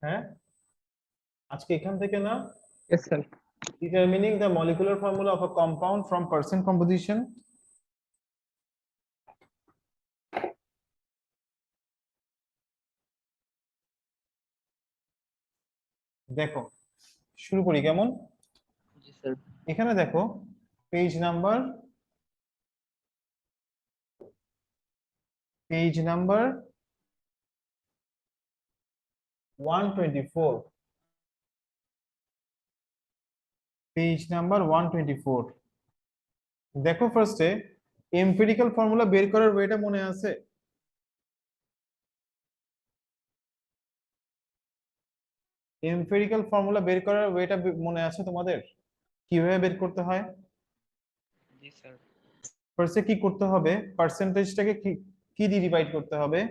হ্যাঁ, আজকে এখান থেকে না। Yes, sir. Determining the molecular formula of a compound from percent composition. দেখো, শুরু করি কেমন। Yes, sir. এখানে দেখো, page number page number 124, page number 124। দেখো, ফার্স্টে এমপিরিক্যাল ফর্মুলা বের করার ওয়েটা মনে আছে? এমপিরিক্যাল ফর্মুলা বের করার ওয়েটা মনে আছে তোমাদের? কিভাবে বের করতে হয়? Yes, sir. ফার্স্টে কি করতে হবে, পার্সেন্টেজটাকে কি কি দিয়ে ডিভাইড করতে হবে?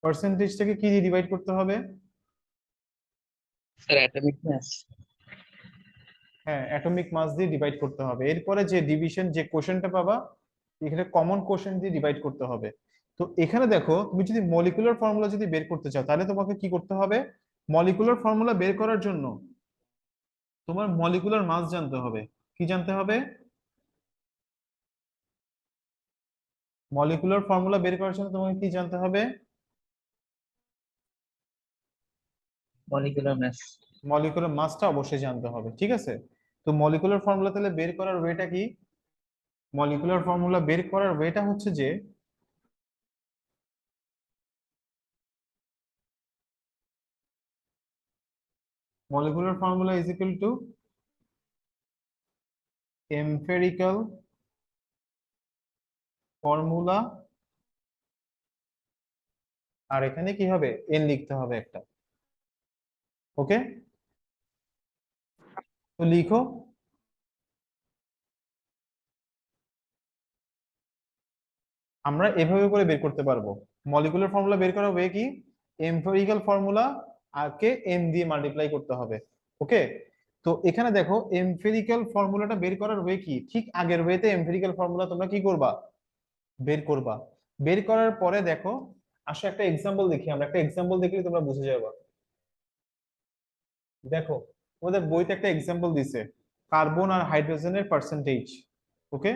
পার্সেন্টেজটাকে কি দিয়ে ডিভাইড করতে হবে? Sir, atomic mass. হ্যাঁ, অ্যাটমিক মাস দিয়ে ডিভাইড করতে হবে। এরপরে যে ডিভিশন, যে কোশ্চেনটা পাবা, এখানে কমন কোশ্চেন দিয়ে ডিভাইড করতে হবে। তো এখানে দেখো, তুমি যদি মলিকুলার ফর্মুলা যদি বের করতে চাও, তাহলে তোমাকে কি করতে হবে? মলিকুলার ফর্মুলা বের করার জন্য তোমার মলিকুলার মাস জানতে হবে। কি জানতে হবে? মলিকুলার ফর্মুলা বের করার জন্য তোমাকে কি জানতে হবে? Molecular mass. মলিকুলার মাসটা অবশ্যই জানতে হবে, ঠিক আছে? তো মলিকুলার ফর্মুলা তাহলে বের করার ওয়েটা কি? মলিকুলার ফর্মুলা বের করার ওয়েটা হচ্ছে যে, molecular formula is equal to empirical formula, আর এখানে কি হবে, এন লিখতে হবে একটা। ওকে, তো লিখো। আমরা এভাবে করে বের করতে পারবো। মলিকুলার ফর্মুলা বের করা ওয়ে কি? এম্পিরিক্যাল ফর্মুলা আর কে এম দিয়ে মাল্টিপ্লাই করতে হবে। ওকে, তো এখানে দেখো, এম্পিরিক্যাল ফর্মুলাটা বের করার ওয়ে কি, ঠিক আগের ওয়েতে এম্পিরিক্যাল ফর্মুলা তোমরা কি করবা, বের করবা। বের করার পরে দেখো, আসো একটা এক্সাম্পল দেখি, আমরা একটা এক্সাম্পল দেখলে তোমরা বুঝে যাবে। দেখো, ওদের বইতে একটা এক্সাম্পল দিছে, কার্বন আর হাইড্রোজেনের পার্সেন্টেজ। ওকে,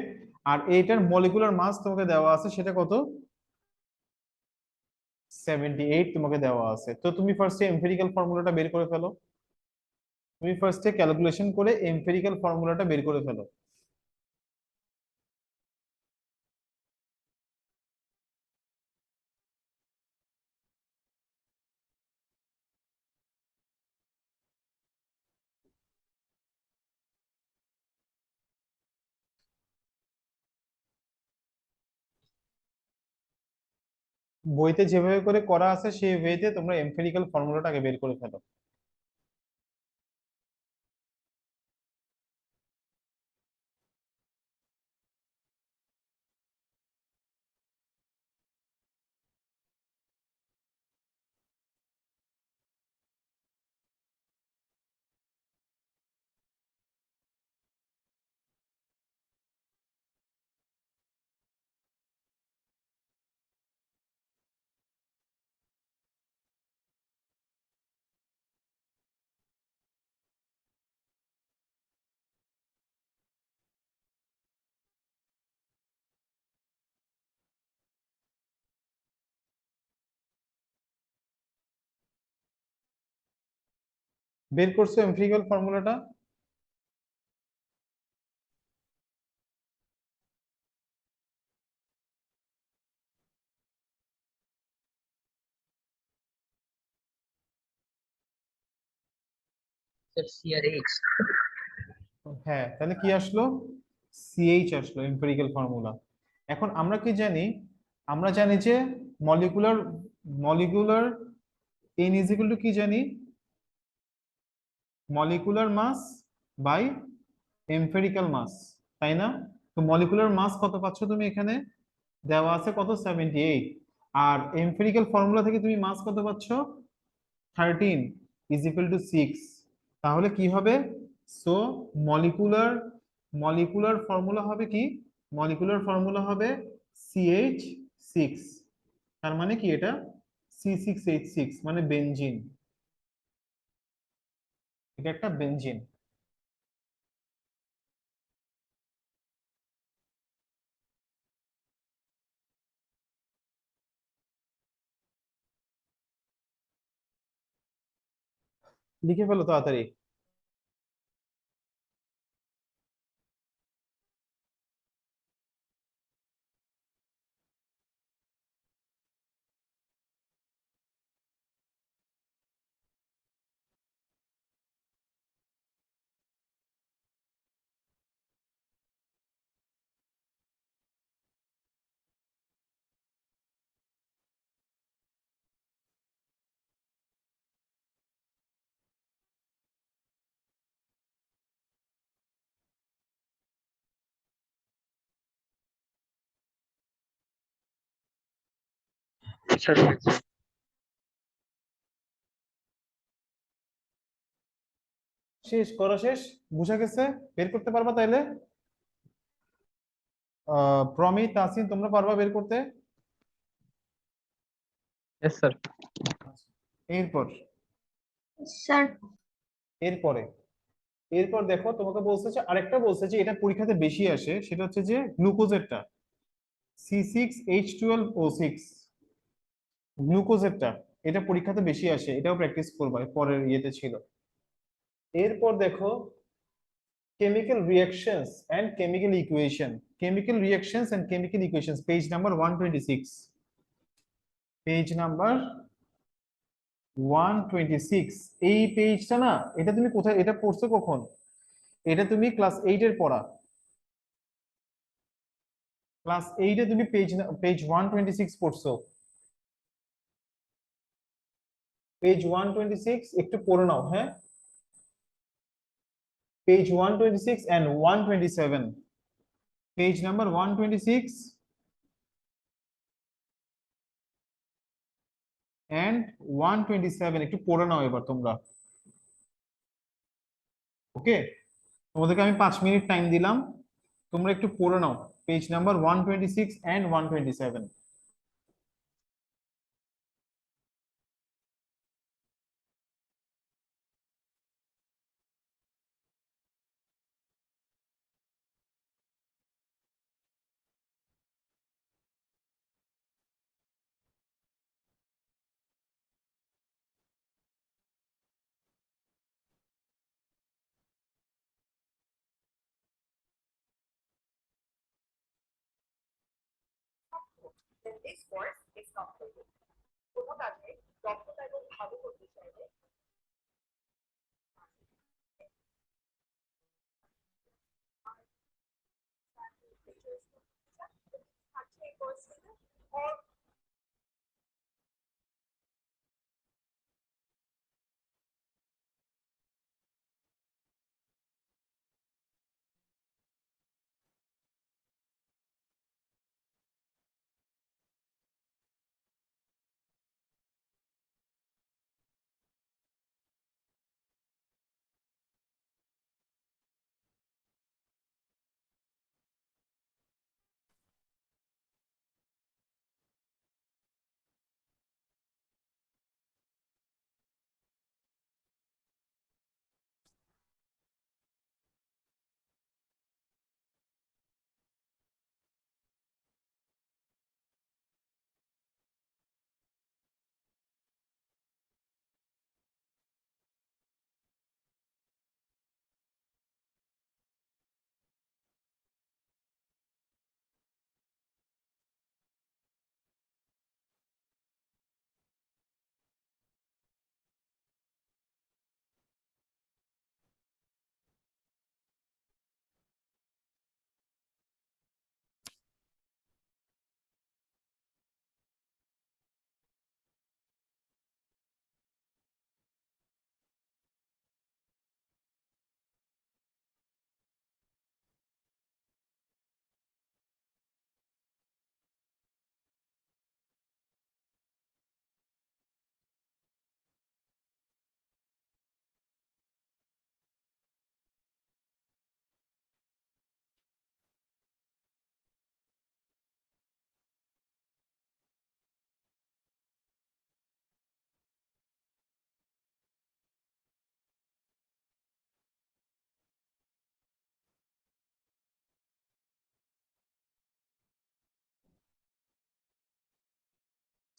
আর এইটার মলিকুলার মাস তোমাকে দেওয়া আছে, সেটা কত? 78 তোমাকে দেওয়া আছে। তো তুমি ফার্স্টে এম্পিরিক্যাল ফর্মুলাটা বের করে ফেলো। তুমি ফার্স্টে ক্যালকুলেশন করে এম্পিরিক্যাল ফর্মুলাটা বের করে ফেলো। বইতে যেভাবে করে করা আছে সেই ওয়েতে তোমরা এম্পিরিক্যাল ফর্মুলাটাকে বের করে ফেলো। বের করছো এম্পিরিক্যাল ফর্মুলাটা? Sir, CRH. হ্যাঁ, তাহলে কি আসলো? সিএইচ আসলো এম্পিরিক্যাল ফর্মুলা। এখন আমরা কি জানি? আমরা জানি যে molecular molecular N is equal two কি জানি? মলিকুলার মাস বাই এম্পিরিক্যাল মাস, তাই না? তো মলিকুলার মাস কত পাচ্ছ তুমি এখানে? দেওয়া আছে কত, 78। আর এম্পিরিক্যাল ফর্মুলা থেকে তুমি মাস কত পাচ্ছ? 13 ইজ ইকুয়াল টু 6। তাহলে কি হবে? সো মলিকুলার মলিকুলার ফর্মুলা হবে কি? মলিকুলার ফর্মুলা হবে CH6। তার মানে কি এটা C6H6 মানে বেনজিন, এটা একটা বেনজিন। লিখে ফেলো তাড়াতাড়ি। স্যার হয়েছে। শেষ করা শেষ, বুঝা গেছে? বের করতে পারবা তাইলে? প্রমিত, তাসিন, তোমরা পারবা বের করতে? Yes sir. আচ্ছা। এরপর স্যার এরপরে এরপর দেখো, তোমাকে বলছে যে আরেকটা বলছে যে এটা পরীক্ষাতে বেশি আসে, সেটা হচ্ছে যে গ্লুকোজেরটা, C6H12O6, গ্লুকোজেরটা, এটা পরীক্ষাতে বেশি আসে, এটাও প্র্যাকটিস করবা, পরের ইয়েতে ছিল। এরপর দেখো chemical reactions and chemical equation, chemical reactions and chemical equations, page number 126, page number 126। এই পেজটা না, এটা তুমি কোথায় এটা পড়ছো কখন? এটা তুমি ক্লাস 8 এর পড়া, ক্লাস 8-এ তুমি পেজ 126 পড়ছো। পেজ 126 একটু পড়ে নাও, হ্যাঁ? Page 126 and 127, page number 126 and 127 একটু পড়ে নাও এবার তোমরা। ওকে, তোমাদেরকে আমি 5 মিনিট টাইম দিলাম, তোমরা একটু পড়ে নাও page number 126 and 127।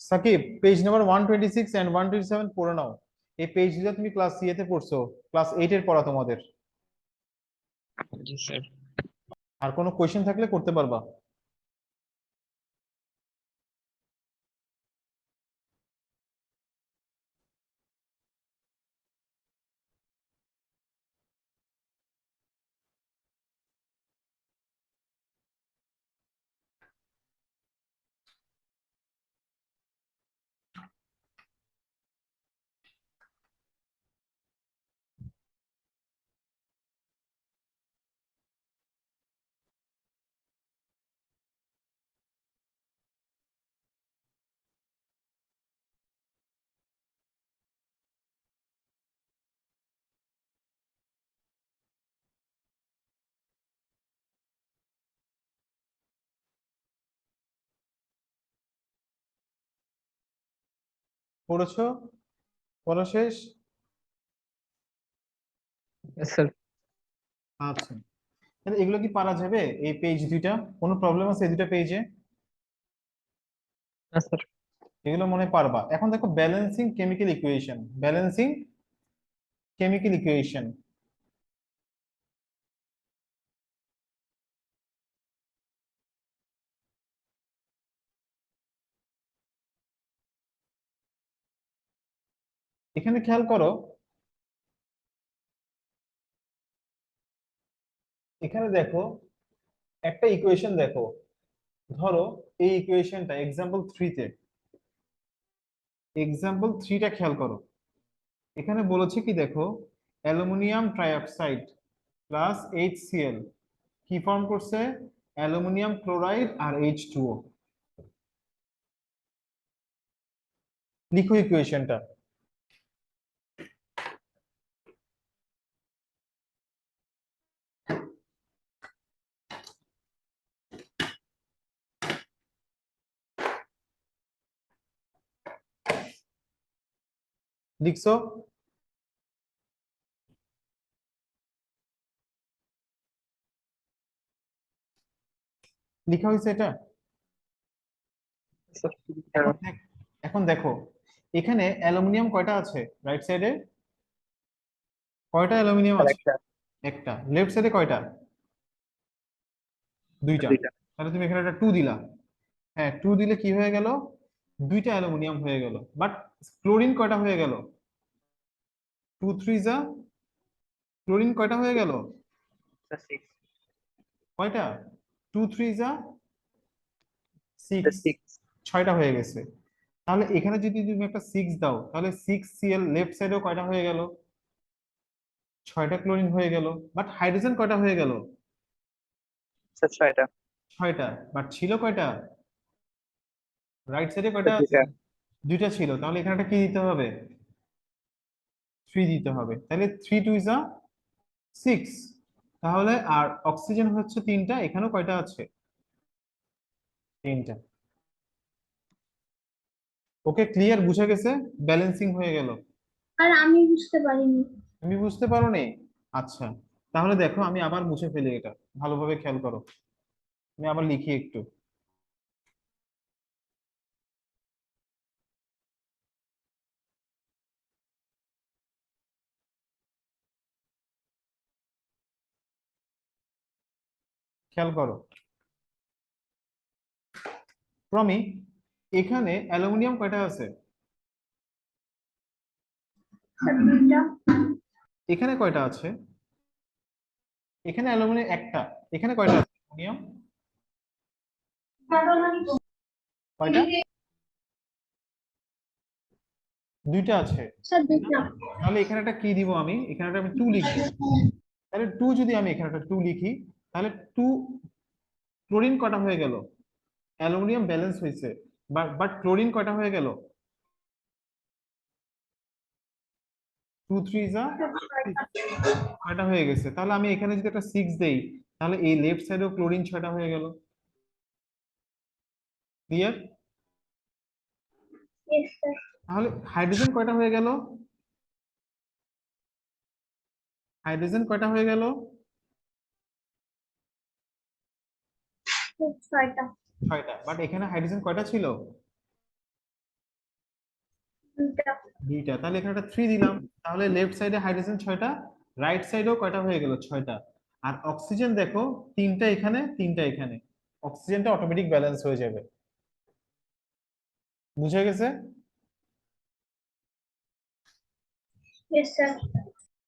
Sakib, page number 126 and 127 পড়ে নাও। এই পেজগুলো তুমি ক্লাস সি তে পড়ছো, ক্লাস 8 এর পড়া তোমাদের। জি স্যার। আর কোনো কোয়েশ্চেন থাকলে করতে পারবা। পড়েছো? পড়া শেষ? Yes, sir. আচ্ছা, তাহলে এগুলো কি পারা যাবে? এই পেজ দুইটা কোনো প্রবলেম আছে এই দুইটা পেজে? না স্যার। এগুলো মনে হয় পারবা। এখন দেখো balancing chemical equation, balancing chemical equation. এখানে খেয়াল করো, এখানে দেখো একটা ইকুয়েশন দেখো। ধরো এই ইকুয়েশনটা এক্সাম্পল 3টা খেয়াল করো। এখানে বলেছে কি দেখো, অ্যালুমিনিয়াম ট্রাইঅক্সাইড প্লাস HCl কি ফর্ম করছে? অ্যালুমিনিয়াম ক্লোরাইড আর H2O। লিখো ইকুয়েশনটা। লিখছো? লিখা হয়েছে এটা? স্যার। এখন এখন দেখো এখানে অ্যালুমিনিয়াম কয়টা আছে রাইট সাইডে? কয়টা অ্যালুমিনিয়াম আছে? একটা। একটা। লেফট সাইডে কয়টা? দুইটা। দুইটা। তাহলে তুমি এখানে একটা 2 দিলা। হ্যাঁ, 2 দিলে কি হয়ে গেল? দুইটা অ্যালুমিনিয়াম হয়ে গেল। বাট ক্লোরিন কয়টা হয়ে গেল? 2 3 যা, ক্লোরিন কয়টা হয়ে গেল? স্যার 6। কয়টা? 2 3 যা স্যার 6, 6। 6টা হয়ে গেছে। তাহলে এখানে যদি তুমি একটা 6 দাও তাহলে 6Cl লেফট সাইডেও কয়টা হয়ে গেল? 6টা ক্লোরিন হয়ে গেল। বাট হাইড্রোজেন কয়টা হয়ে গেল? স্যার 6টা। 6টা। বাট ছিল কয়টা? রাইট সাইডে স্যার কয়টা আছে? 2টা। দুইটা ছিল। তাহলে এখানে একটা কি দিতে হবে? 3 দিতে হবে। তাহলে 3 2 যা 6। তাহলে আর অক্সিজেন হচ্ছে 3টা, এখানেও কয়টা আছে? 3টা। ওকে, ক্লিয়ার, বুঝা গেছে? ব্যালেন্সিং হয়ে গেল। আর আমি বুঝতে পারিনি। তুমি বুঝতে পারো নি? আচ্ছা, তাহলে দেখো আমি আবার মুছে ফেলি এটা, ভালোভাবে খেয়াল করো। আমি আবার লিখি একটু। খেয়াল করো প্রমি, এখানে অ্যালুমিনিয়াম কয়টা আছে? স্যার দুইটা। এখানে কয়টা আছে? এখানে অ্যালুমিনিয়াম একটা। এখানে কয়টা আছে অ্যালুমিনিয়াম? কয়টা? দুইটা আছে। স্যার দুইটা। তাহলে এখানে একটা কি দিব আমি? এখানে একটা আমি 2 লিখবো। তাহলে 2 যদি আমি এখানে একটা 2 লিখি, তাহলে 2 ক্লোরিন কয়টা হয়ে গেল? অ্যালুমিনিয়াম ব্যালেন্স হয়েছে, বাট ক্লোরিন কয়টা হয়ে গেল? 2 3 যা 6টা হয়ে গেছে। তাহলে আমি এখানে যদি একটা 6 দেই, তাহলে এই লেফট সাইডেও ক্লোরিন 6টা হয়ে গেল। ক্লিয়ার? Yes sir. তাহলে হাইড্রোজেন কয়টা হয়ে গেল? হাইড্রোজেন কয়টা হয়ে গেল? ছয়টা। 6টা। বাট এখানে হাইড্রোজেন কয়টা ছিল? দুইটা। দুইটা, তাহলে এখানে একটা 3 দিলাম। তাহলে লেফট সাইডে হাইড্রোজেন 6টা, রাইট সাইডেও কয়টা হয়ে গেল? 6টা। আর অক্সিজেন দেখো 3টা এখানে, 3টা এখানে, অক্সিজেনটা অটোমেটিক ব্যালেন্স হয়ে যাবে। বুঝে গেছে? Yes sir.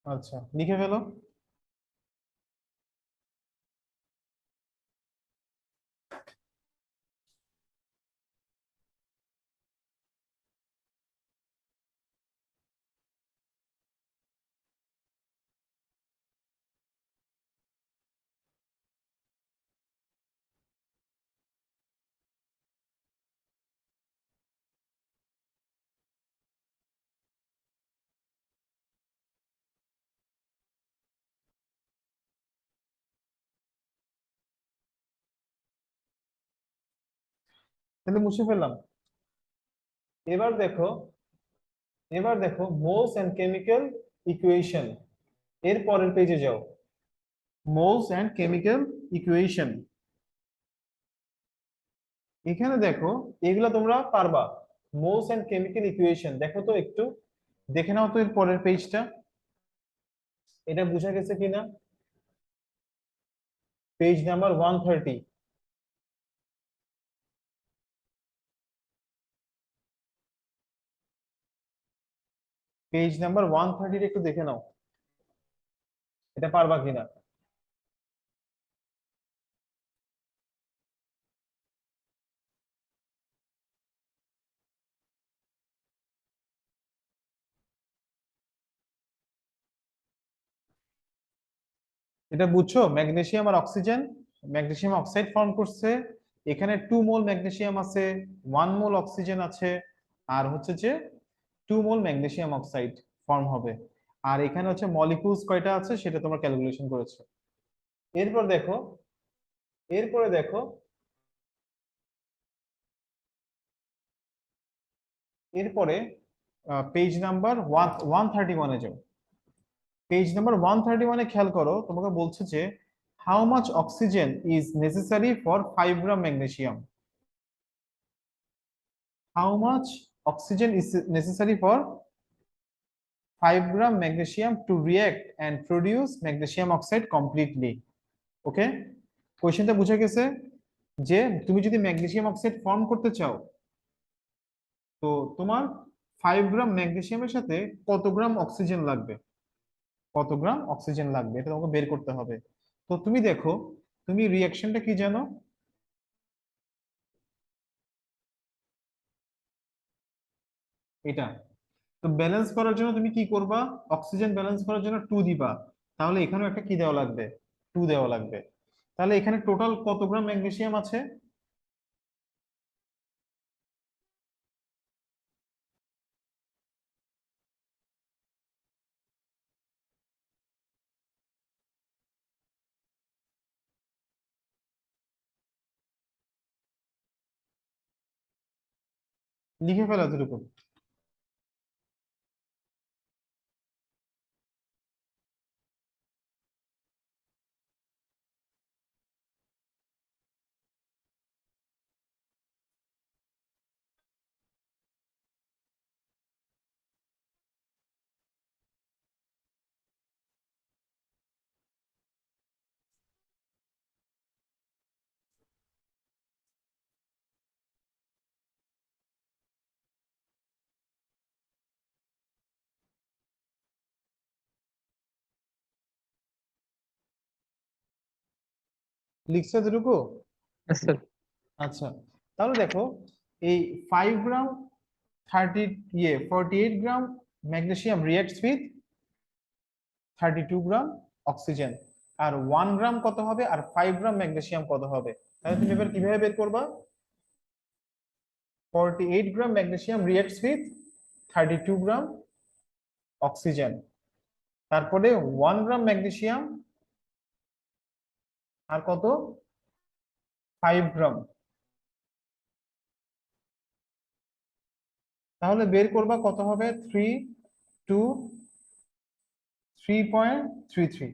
আচ্ছা, লিখে ফেলো। তাহলে মুছে ফেললাম। এবার দেখো, এবার দেখো মোলস এন্ড কেমিক্যাল ইকুয়েশন, এর পরের পেজে যাও। মোলস এন্ড কেমিক্যাল ইকুয়েশন, এখানে দেখো এগুলা তোমরা পারবা। মোলস এন্ড কেমিক্যাল ইকুয়েশন দেখো তো একটু, দেখে নাও তো এর পরের পেজটা, এটা বুঝা গেছে কিনা? Page number 130। পেজ নাম্বার 130 একটু দেখে নাও, এটা পারবা কিনা। এটা বুঝছো? ম্যাগনেসিয়াম আর অক্সিজেন, ম্যাগনেসিয়াম অক্সাইড ফর্ম করছে। এখানে 2 মোল ম্যাগনেসিয়াম আছে, 1 মোল অক্সিজেন আছে, আর হচ্ছে যে 2 মোল ম্যাগনেসিয়াম অক্সাইড ফর্ম হবে। আর এখানে হচ্ছে মলিকিউলস কয়টা আছে সেটা তোমরা ক্যালকুলেশন করেছো। এরপর দেখো, এরপরে দেখো, এরপরে পেজ নাম্বার 131-এ যাও। পেজ নাম্বার 131-এ খেয়াল করো, তোমাকে বলছে যে how much oxygen is necessary for 5 gram magnesium. How much oxygen is necessary for 5 gram magnesium to react and produce magnesium oxide completely? ওকে, কোশ্চেনটা বুঝে গেছে যে তুমি যদি ম্যাগনেসিয়াম অক্সাইড ফর্ম করতে চাও, তো তোমার 5 গ্রাম ম্যাগনেসিয়ামের সাথে কত গ্রাম অক্সিজেন লাগবে, কত গ্রাম অক্সিজেন লাগবে এটা তোমাকে বের করতে হবে। তো তুমি দেখো, তুমি রিঅ্যাকশনটা কি জানো? এটা। তো ব্যালেন্স করার জন্য তুমি কি করবা? অক্সিজেন ব্যালেন্স করার জন্য 2 দিবা। তাহলে এখানেও একটা কি দেওয়া লাগবে? 2 দেওয়া লাগবে। তাহলে এখানে টোটাল কত গ্রাম ম্যাগনেসিয়াম আছে? লিখে ফেলো এতটুকু। লিখছো এতটুকু? Yes, sir. আচ্ছা, তাহলে দেখো এই 5 গ্রাম 48 গ্রাম ম্যাগনেসিয়াম রিঅ্যাক্টস উইথ 32 গ্রাম অক্সিজেন। আর 1 গ্রাম কত হবে আর 5 গ্রাম ম্যাগনেসিয়াম কত হবে? তাহলে তুমি এবার কিভাবে বের করবা? 48 গ্রাম ম্যাগনেসিয়াম রিঅ্যাক্টস উইথ 32 গ্রাম অক্সিজেন, তারপরে 1 গ্রাম ম্যাগনেসিয়াম আর কত? 5 গ্রাম। তাহলে বের করবা কত হবে? 333।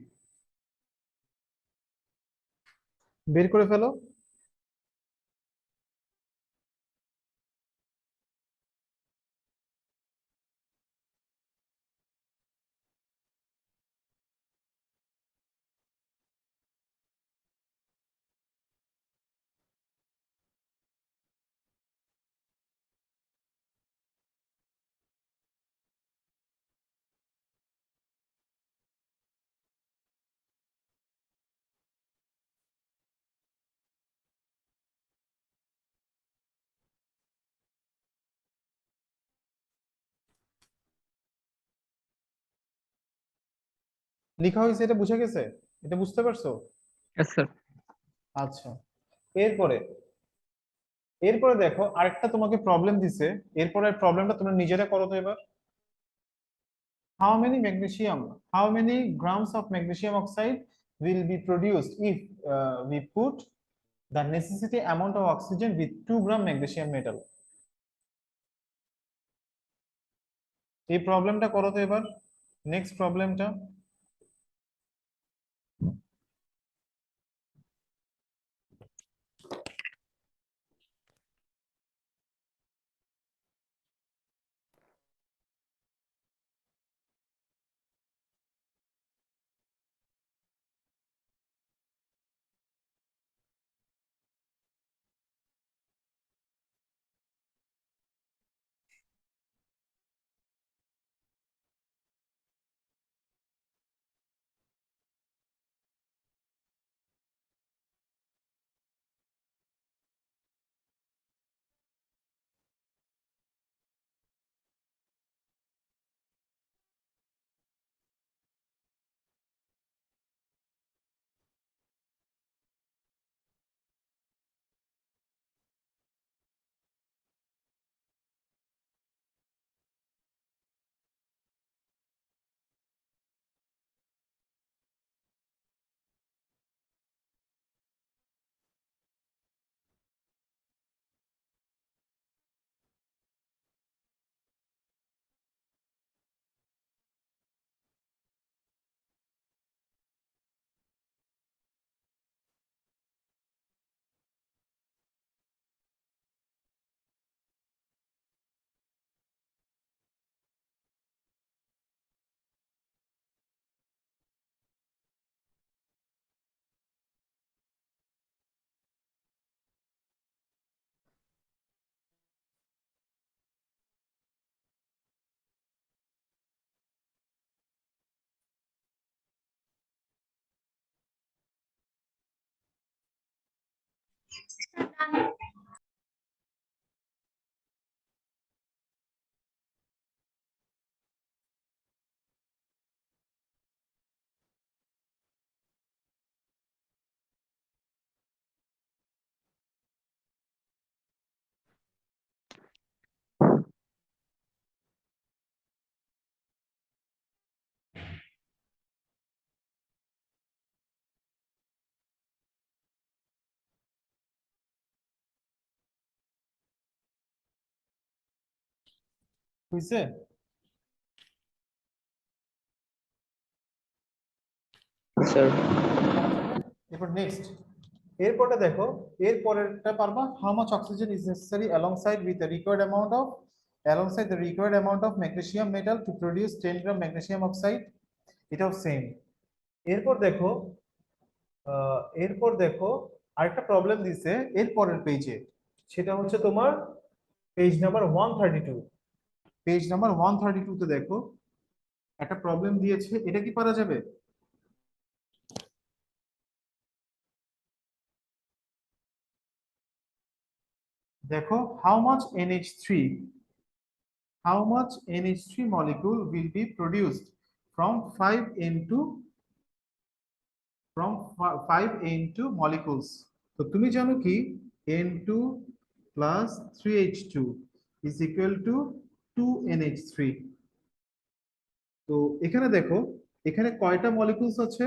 বের করে ফেলো। লেখা হয়েছে, এটা বুঝে গেছে? এটা বুঝতে পারছো? Yes, sir. আচ্ছা, এরপরে এরপরে দেখো আরেকটা তোমাকে প্রবলেম দিছে। এরপরে প্রবলেমটা তোমরা নিজেরা করো তো এবার। how many grams of magnesium oxide will be produced if we put the necessary amount of oxygen with 2 gram magnesium metal? এই প্রবলেমটা করো তো এবার, নেক্সট প্রবলেমটা। হয়েছে? Sir. এরপর নেক্সট, এরপরটা দেখো, এরপরেরটা পারবা। How much oxygen is necessary alongside the required amount of magnesium metal to produce 10 gram magnesium oxide? এটাও সেম। এরপর দেখো এরপর দেখো আরেকটা প্রবলেম দিছে এরপরের পেজে, সেটা হচ্ছে তোমার পেজ নাম্বার 132। পেজ নাম্বার 132 তে দেখো একটা প্রবলেম দিয়েছে, এটা কি পারা যাবে? দেখো, how much NH3 molecule will be produced from 5 N2 molecules? তো তুমি জানো কি N2 plus 3H2 is equal to 2NH3। তো এখানে দেখো, এখানে কয়টা মলিকুলস আছে?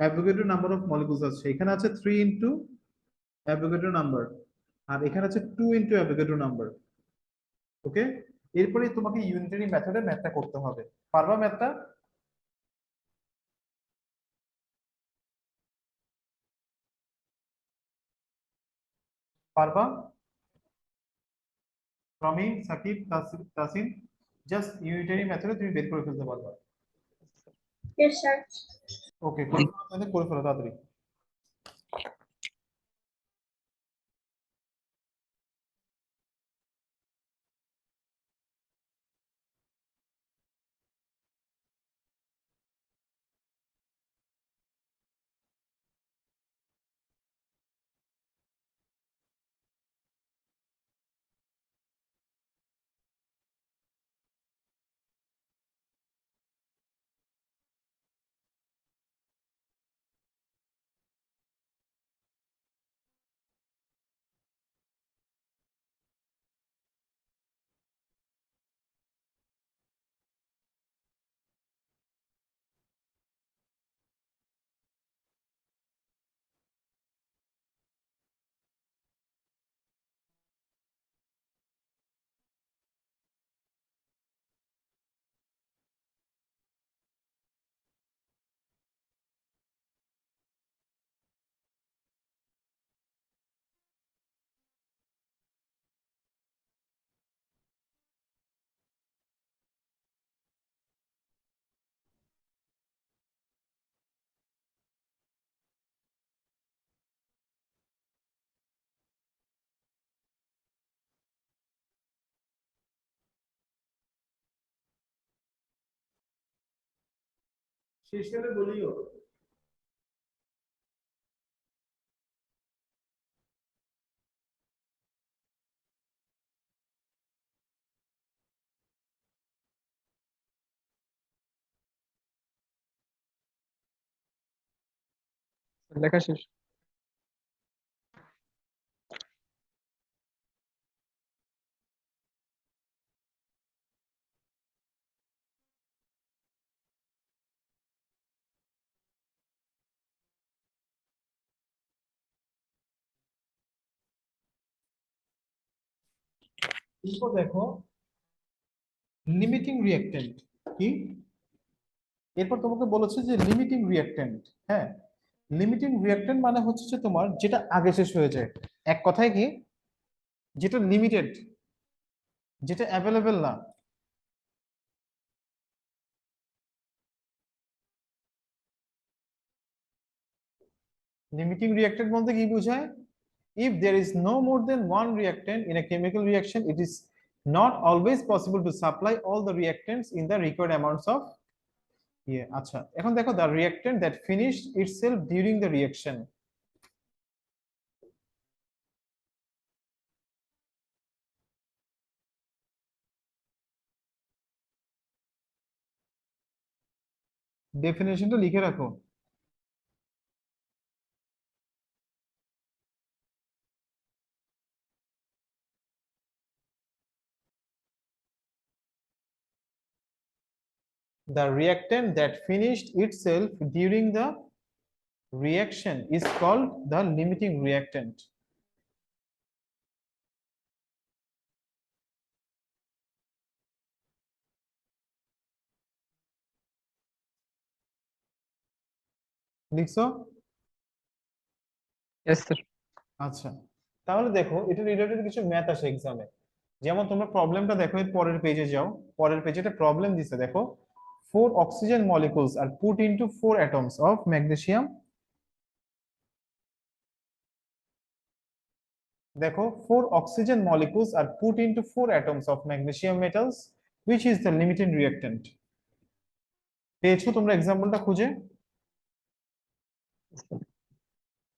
অ্যাভোগাড্রো নাম্বার অফ মলিকুলস আছে। এখানে আছে 3 ইনটু অ্যাভোগাড্রো নাম্বার, আর এখানে আছে 2 ইনটু অ্যাভোগাড্রো নাম্বার। ওকে, এরপরে তোমাকে ইউনিটারি মেথডে ম্যাথটা করতে হবে। পারবা ম্যাথটা? পারবা? প্রমিন, সাকিব, তাসিন, জাস্ট ইউনিটারি মেথডে তুমি বের করে ফেলতে পারবা। Yes, sir. ওকে, করে ফেলো তাড়াতাড়ি। শেষকালে বলিও। লেখা শেষ। এরপর দেখো লিমিটিং রিঅ্যাকট্যান্ট কি, এরপর তোমাকে বলেছে যে লিমিটিং রিঅ্যাকট্যান্ট। হ্যাঁ, লিমিটিং রিঅ্যাকট্যান্ট মানে হচ্ছে যে তোমার যেটা আগে শেষ হয়ে যায়, এক কথায় কি, যেটা লিমিটেড, যেটা অ্যাভেলেবেল না। লিমিটিং রিঅ্যাকট্যান্ট বলতে কি বোঝায়? If there is no more than one reactant in a chemical reaction, it is not always possible to supply all the reactants in the required amounts of আচ্ছা এখন দেখো the reactant that finished itself during the reaction। ডেফিনেশনটা লিখে রাখো। The reactant that finished itself during the reaction is called the limiting reactant। লিখছো? Yes, sir. আচ্ছা, তাহলে দেখো এটা রিলেটেড কিছু ম্যাথ আসে এক্সামে। যেমন তোমরা প্রবলেমটা দেখো, এর পরের পেজে যাও, পরের পেজে একটা প্রবলেম দিছে দেখো, 4 oxygen molecules are put into 4 atoms of magnesium। দেখো 4 oxygen molecules are put into 4 atoms of magnesium metals, which is the limiting reactant। পেয়েছো তোমরা এক্সাম্পলটা খুঁজে?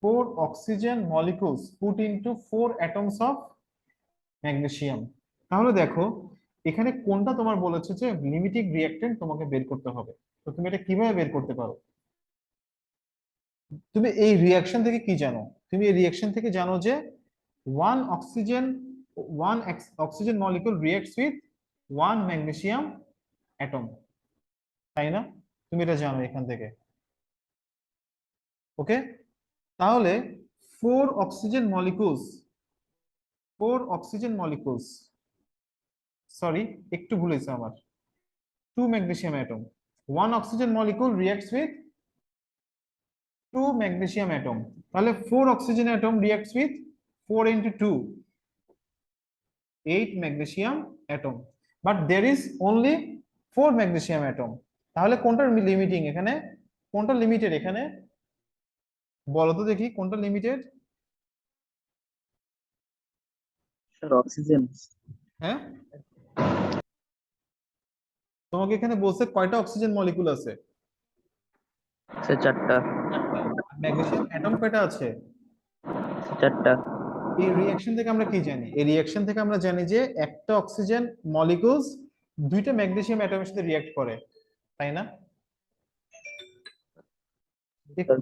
4 oxygen molecules put into 4 atoms of magnesium। তাহলে দেখো এখানে কোনটা তোমার বলেছে যে লিমিটিং রিঅ্যাকট্যান্ট তোমাকে বের করতে হবে। তো তুমি এটা কিভাবে বের করতে পারো? তুমি এই রিঅ্যাকশন থেকে কি জানো? তুমি এই রিঅ্যাকশন থেকে জানো যে one oxygen one oxygen molecule reacts with one magnesium atom, তাই না? তুমি এটা জানো এখান থেকে। ওকে, তাহলে four oxygen molecules, 4 oxygen molecules, sorry একটু ভুল হয়েছে আমার, 2 magnesium atom, 1 oxygen molecule reacts with 2 magnesium atom। তাহলে 4 oxygen atom reacts with 4 into 2, 8 magnesium atom, but there is only 4 magnesium atom। তাহলে কোনটা লিমিটিং এখানে, কোনটা লিমিটেড এখানে বলো তো দেখি, কোনটা লিমিটেড? Sir, oxygen. হ্যাঁ, তোমাকে এখানে বলছে কয়টা অক্সিজেন মলিকুল আছে? Sir, চারটা। ম্যাগনেসিয়াম অ্যাটম কয়টা আছে? চারটা। এই রিঅ্যাকশন থেকে আমরা কি জানি? এই রিঅ্যাকশন থেকে আমরা জানি যে একটা অক্সিজেন মলিকুলস 2টা ম্যাগনেসিয়াম অ্যাটমের সাথে রিঅ্যাক্ট করে, তাই না? একটু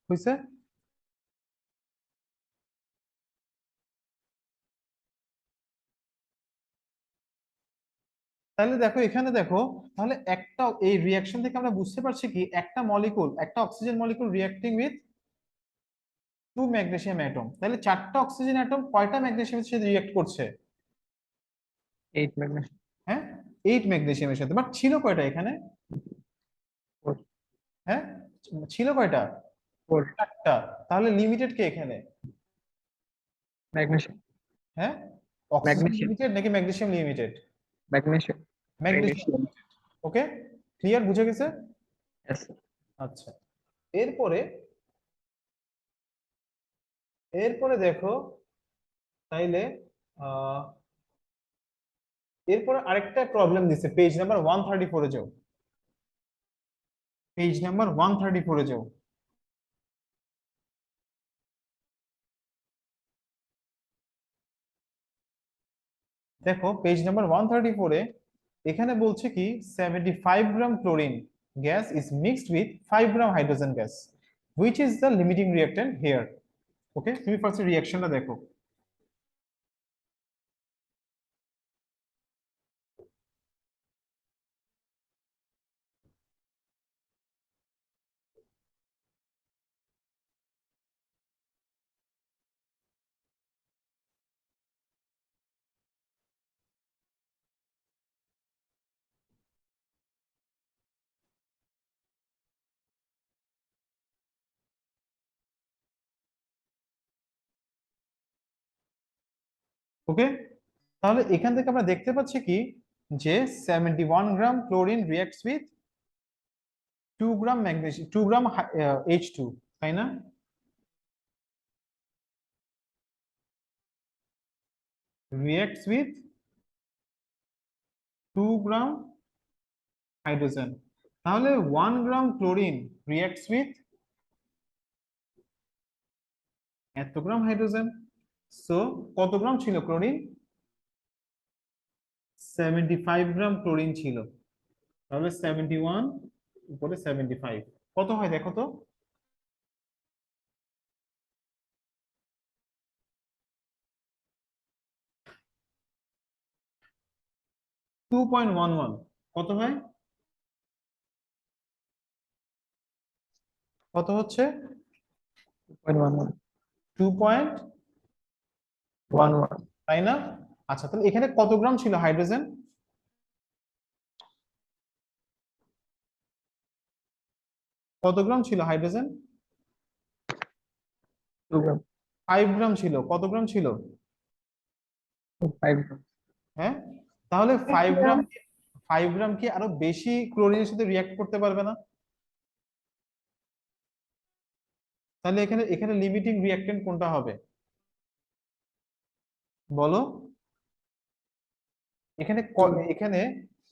হয়েছে? তাহলে দেখো এখানে দেখো, তাহলে একটা এই রিয়াকশন থেকে আমরা বুঝতে পারছি কি একটা মলিকুল, একটা oxygen molecule reacting with 2 magnesium atom, তাহলে 4টা অক্সিজেন অ্যাটম কয়টা ম্যাগনেসিয়ামের সাথে রিঅ্যাক্ট করছে? 8 ম্যাগনেসিয়াম। হ্যাঁ, 8 ম্যাগনেসিয়ামের সাথে, বাট ছিল কয়টা এখানে? 4 হ্যাঁ, ছিল কয়টা? 4 4টা। তাহলে লিমিটেড কে এখানে? ম্যাগনেসিয়াম। হ্যাঁ, অক্সিজেন ম্যাগনেসিয়াম। লিমিটেড নাকি ম্যাগনেসিয়াম লিমিটেড? ম্যাগনেসিয়াম। ম্যাগনেসিয়াম। ওকে, ক্লিয়ার, বুঝে গেছে? Yes, sir. আচ্ছা, এরপরে এরপরে দেখো, তাইলে আহ এরপরে আরেকটা প্রবলেম দিছে, পেজ নাম্বার 134 এ যাও, পেজ নাম্বার 134 এ যাও। দেখো পেজ নাম্বার 134 এ এখানে বলছে কি 75 gram chlorine gas is mixed with 5 gram hydrogen gas, which is the limiting reactant here. Okay, তুমি ফার্স্ট রিঅ্যাকশনটা দেখো। ওকে, তাহলে এখান থেকে আমরা দেখতে পাচ্ছি কি যে 71 gram chlorine reacts with 2 gram magnesium, 2 gram H2, তাই না? reacts with 2 গ্রাম হাইড্রোজেন, তাহলে 1 গ্রাম ক্লোরিন reacts with এত গ্রাম হাইড্রোজেন। সো কত গ্রাম ছিল ক্লোরিন? 75 গ্রাম ক্লোরিন ছিল, তাহলে 71 উপরে 75 কত হয় দেখো তো? টু পয়েন্ট ওয়ান ওয়ান কত হয়? কত হচ্ছে? 2.11. 2.11, তাই না? আচ্ছা, তাহলে এখানে কত গ্রাম ছিল হাইড্রোজেন? কত গ্রাম ছিল হাইড্রোজেন? 2 গ্রাম। 5 গ্রাম ছিল। কত গ্রাম ছিল? 5 গ্রাম। হ্যাঁ, তাহলে 5 গ্রাম কি আরো বেশি ক্লোরিনের সাথে রিঅ্যাক্ট করতে পারবে না? তাহলে এখানে এখানে লিমিটিং রিঅ্যাকট্যান্ট কোনটা হবে বলো? এখানে এখানে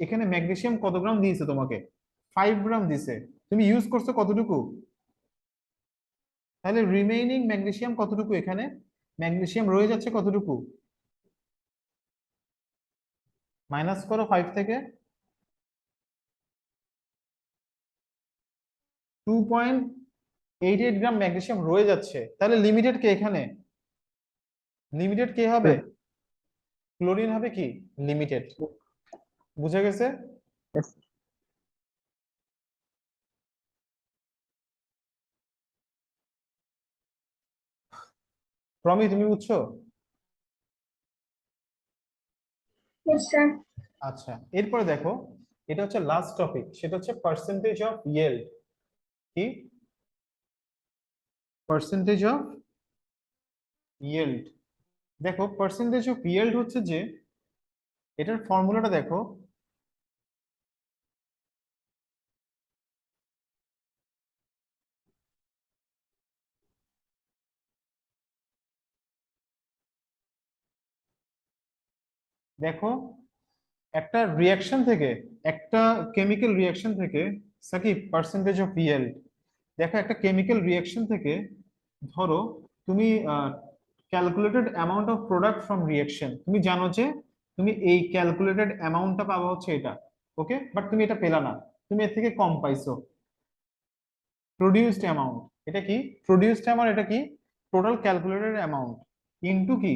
এখানে ম্যাগনেসিয়াম কত গ্রাম দিয়েছে তোমাকে? 5 গ্রাম দিছে, তুমি ইউজ করছো কতটুকু? তাহলে রিমেইনিং ম্যাগনেসিয়াম কতটুকু এখানে? ম্যাগনেসিয়াম রয়ে যাচ্ছে কতটুকু? মাইনাস করো 5 থেকে। 2.88 গ্রাম ম্যাগনেসিয়াম রয়ে যাচ্ছে, তাহলে লিমিটেড কে এখানে? লিমিটেড কে হবে? ক্লোরিন হবে কি লিমিটেড, বুঝে গেছে? Yes. প্রমি তুমি বুঝছো? Yes, sir. আচ্ছা, এরপরে দেখো, এটা হচ্ছে লাস্ট টপিক, সেটা হচ্ছে পার্সেন্টেজ অফ ইয়েল্ড। কি পার্সেন্টেজ অফ ইয়েল্ড? দেখো পার্সেন্টেজ অফ ইয়েল্ড হচ্ছে যে, এটার ফর্মুলাটা দেখো, দেখো একটা রিয়াকশন থেকে, একটা কেমিক্যাল রিয়াকশন থেকে, সাকিব পার্সেন্টেজ অফ ইয়েল্ড, দেখো একটা কেমিক্যাল রিয়াকশন থেকে ধরো তুমি calculated amount of product from reaction, তুমি জানো যে তুমি এই ক্যালকুলেটেড অ্যামাউন্টটা পাবা হচ্ছে এটা, ওকে, বাট তুমি এটা পেলা না, তুমি এর থেকে কম পাইছো প্রডিউসড অ্যামাউন্ট, এটা কি প্রডিউসড অ্যামাউন্ট, এটা কি টোটাল ক্যালকুলেটেড অ্যামাউন্ট ইনটু কি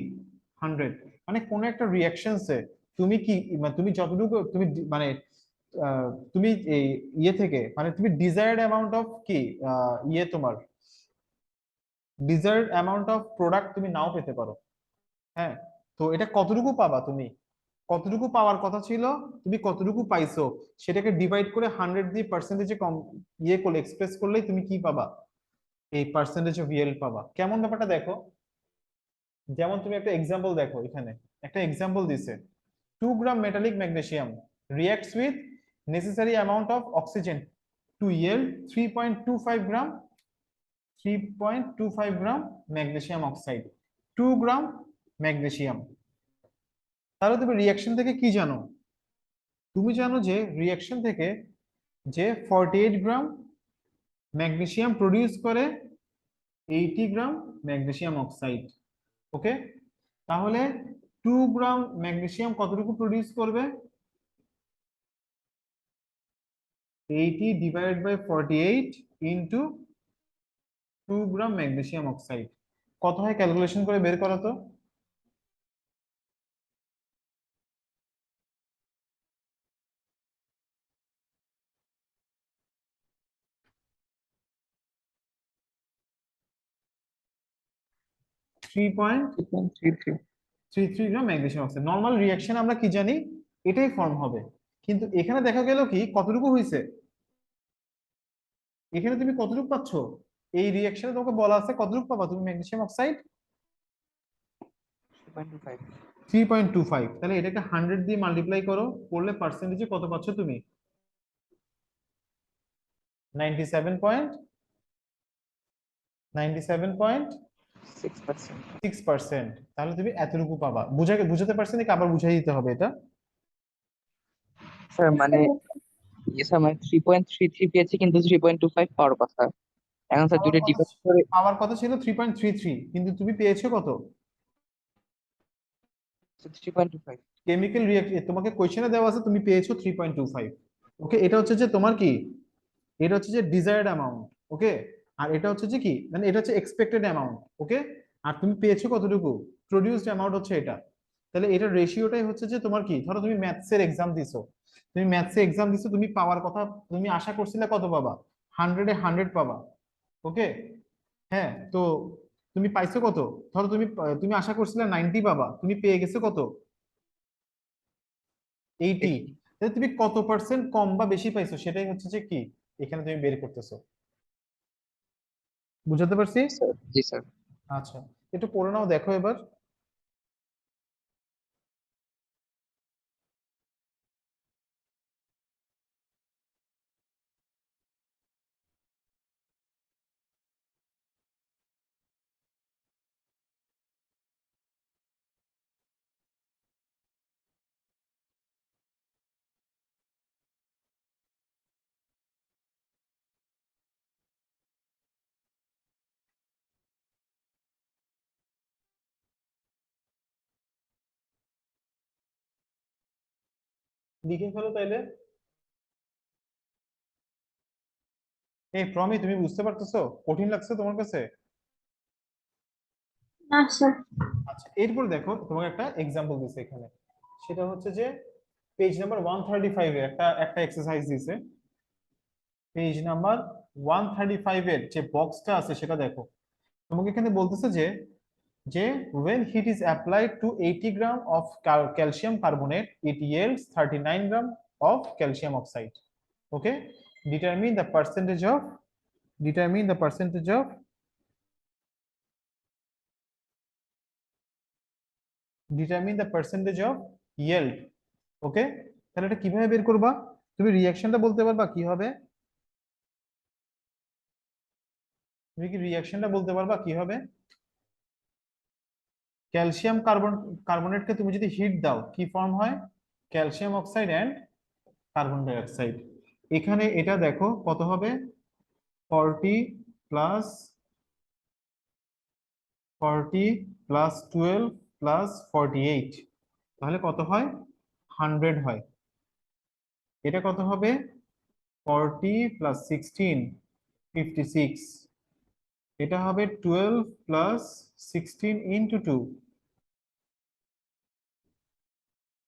100, মানে কোন একটা রিঅ্যাকশনসে তুমি কি মানে তুমি যতটুকু তুমি মানে তুমি এই ইয়ে থেকে মানে তুমি ডিজায়ার্ড অ্যামাউন্ট অফ কি ইয়ে তোমার ডিজায়ার্ড অ্যামাউন্ট অফ প্রোডাক্ট তুমি নাও পেতে পারো। হ্যাঁ, তো এটা কতটুকু পাবা, তুমি কতটুকু পাওয়ার কথা ছিল, তুমি কতটুকু পাইছো, সেটাকে ডিভাইড করে 100 দিয়ে পার্সেন্টেজে কম ইয়ে করলে এক্সপ্রেস করলেই তুমি কি পাবা, এই পার্সেন্টেজ অফ ইয়েল্ড পাবা। কেমন ব্যাপারটা দেখো, যেমন তুমি একটা এক্সাম্পল দেখো, এখানে একটা এক্সাম্পল দিছে 2 gram metallic magnesium reacts with necessary amount of oxygen to yield 3.25 gram 3.25 gram magnesium oxide, 2 gram magnesium. তাহলে তুমি রিঅ্যাকশন থেকে কি জানো, তুমি জানো যে রিঅ্যাকশন থেকে যে 48 গ্রাম ম্যাগনেসিয়াম প্রডিউস করে 80 গ্রাম ম্যাগনেসিয়াম অক্সাইড। ওকে, তাহলে 2 গ্রাম ম্যাগনেসিয়াম কতটুকু প্রডিউস করবে, 80 divided by 48 into 2 gram magnesium oxide, কত হয় ক্যালকুলেশন করে বের করো তো। Three point 3.33 three three gram magnesium oxide. Normal reaction আমরা কি জানি, এটাই ফর্ম হবে, কিন্তু এখানে দেখা গেল কি কতটুকু হয়েছে, এখানে তুমি কতটুকু পাচ্ছ, এই রিঅ্যাকশনে তোমাকে বলা আছে কতটুকু পাবা তুমি ম্যাগনেসিয়াম অক্সাইড 3.25 3.25, তাহলে এটাকে 100 দিয়ে মাল্টিপ্লাই করো, করলে পার্সেন্টেজে কত পাচ্ছ তুমি 97.6%। 6%। তাহলে তুমি এতটুকু পাবা, বুঝাতে পারছি নাকি আবার বুঝাই দিতে হবে এটা। স্যার মানে স্যার মানে 3.33 পেয়েছি কিন্তু 3.25 পাওয়ার কথা। এখন স্যার দুটো ডিভাইড করে পাওয়ার কথা ছিল 3.33, কিন্তু তুমি পেয়েছো কত, 3.25। কেমিক্যাল রিঅ্যাক্ট তোমাকে কোশ্চেনে দেওয়া আছে তুমি পেয়েছো 3.25। ওকে, এটা হচ্ছে যে তোমার কি, এটা হচ্ছে যে ডিজায়ার্ড অ্যামাউন্ট। ওকে, আর এটা হচ্ছে যে কি মানে এটা হচ্ছে এক্সপেক্টেড অ্যামাউন্ট। ওকে, আর তুমি পেয়েছো কতটুকু, প্রডিউসড অ্যামাউন্ট হচ্ছে এটা। তাহলে এটার রেশিওটাই হচ্ছে যে তোমার কি, ধরো তুমি ম্যাথসের এক্সাম দিছো, তুমি ম্যাথসে এক্সাম দিছো, তুমি পাওয়ার কথা তুমি আশা করছিলে কত পাবা, 100-এ 100 পাবা। ওকে, হ্যাঁ, তো তুমি পাইছো কত, ধরো তুমি তুমি আশা করছিলে 90 পাবা, তুমি পেয়ে গেছো কত 80। তাহলে তুমি কত পার্সেন্ট কম বা বেশি পাইছো সেটাই হচ্ছে যে কি এখানে তুমি বের করতেছো। বুঝাতে পারছি? স্যার জি স্যার। আচ্ছা, একটু পড়ে নাও, দেখো এবার। লিখে ফেলো তাইলে। এই প্রমি, তুমি বুঝতে পারতেছো, কঠিন লাগছে তোমার কাছে? না স্যার। আচ্ছা, এরপর দেখো তোমাকে একটা এক্সাম্পল দিছে এখানে, সেটা হচ্ছে যে পেজ নাম্বার 135 এ একটা একটা এক্সারসাইজ দিছে। পেজ নাম্বার 135 এর যে বক্সটা আছে সেটা দেখো, তোমাকে এখানে বলতেছে যে যে when heat is applied to 80 gram of calcium carbonate it yields 39 gram of calcium oxide. Okay, determine the percentage of determine the percentage of determine the percentage of yield. ওকে, তাহলে এটা কিভাবে বের করবা, তুমি রিঅ্যাকশনটা বলতে পারবা কি হবে, তুমি কি রিঅ্যাকশনটা বলতে পারবা কি হবে, ক্যালসিয়াম কার্বনেটকে তুমি যদি হিট দাও কি ফর্ম হয়, calcium oxide and carbon dioxide. এখানে এটা দেখো কত হবে, 40 প্লাস 40 প্লাস 12 প্লাস 48, তাহলে কত হয় 100 হয়। এটা কত হবে, 40 প্লাস 16 56, এটা হবে 12 প্লাস 16 ইন্টু 2,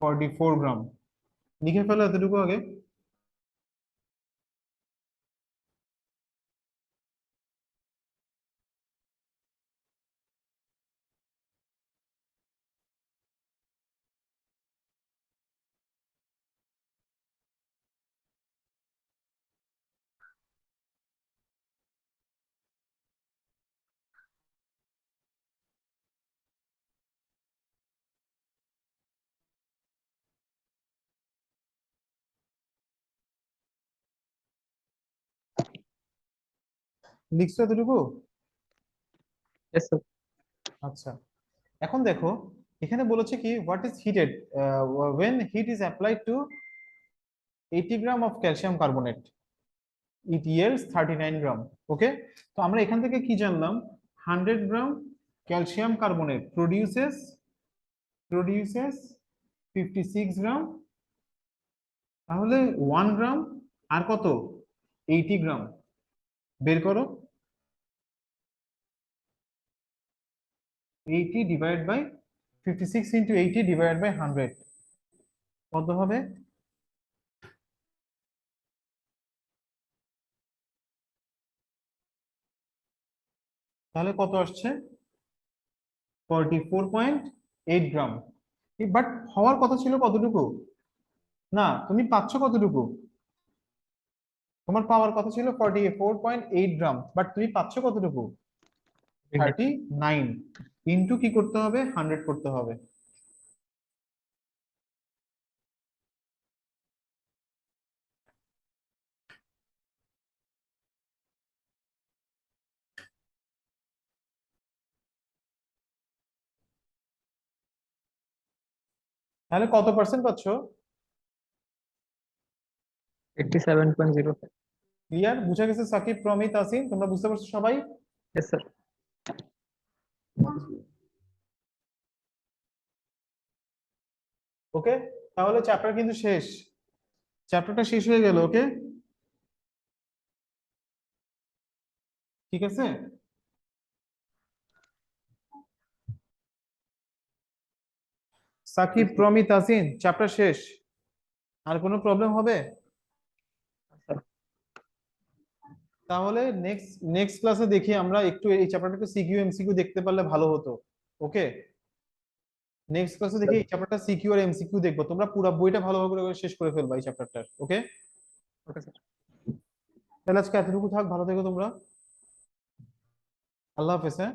44 গ্রাম। লিখে ফেলো এতটুকু আগে। লিখছো এতটুকু? Yes, sir. আচ্ছা, এখন দেখো এখানে বলেছে কি what is heated when heat is applied to 80 gram of calcium carbonate it yields 39 গ্রাম। ওকে, তো আমরা এখান থেকে কি জানলাম? 100 গ্রাম ক্যালসিয়াম কার্বনেট produces 56 গ্রাম, তাহলে 1 গ্রাম আর কত 80 গ্রাম বের করো। 80 divide by 56 into 80 divide by 100 কত হবে? তাহলে কত আসছে? 44.8 গ্রাম। বাট হওয়ার কথা ছিল কতটুকু? না, তুমি পাচ্ছ কতটুকু? তোমার পাওয়ার কথা ছিল 44.8 গ্রাম, বাট তুমি পাচ্ছ কতটুকু? 39। ইন্টু কি করতে হবে? 100 করতে হবে। তাহলে কত পার্সেন্ট পাচ্ছ? 87.05. ক্লিয়ার? বুঝে গেছে সাকিব, প্রমিত, আসিন? তোমরা বুঝতে পারছো সবাই? Yes, sir. ওকে, তাহলে চ্যাপ্টার কিন্তু শেষ, চ্যাপ্টারটা শেষ হয়ে গেল। ওকে, ঠিক আছে। সাকিব, প্রমিত, আসিন, চ্যাপ্টার শেষ। আর কোনো প্রবলেম হবে? Sir. তাহলে নেক্সট ক্লাসে দেখি আমরা একটু এই চ্যাপ্টারটা একটু সিকিউ এমসিকিউ দেখতে পারলে ভালো হতো। ওকে, নেক্সট ক্লাসে দেখি এই চ্যাপ্টারটা সিকিউ আর এমসিকিউ দেখবো। তোমরা পুরো বইটা ভালোভাবে করে শেষ করে ফেলবা এই চ্যাপ্টারটা। ওকে, Okay, sir. তাহলে আজকে এতটুকু থাক, ভালো থেকো তোমরা। আল্লাহ হাফেজ। হ্যাঁ।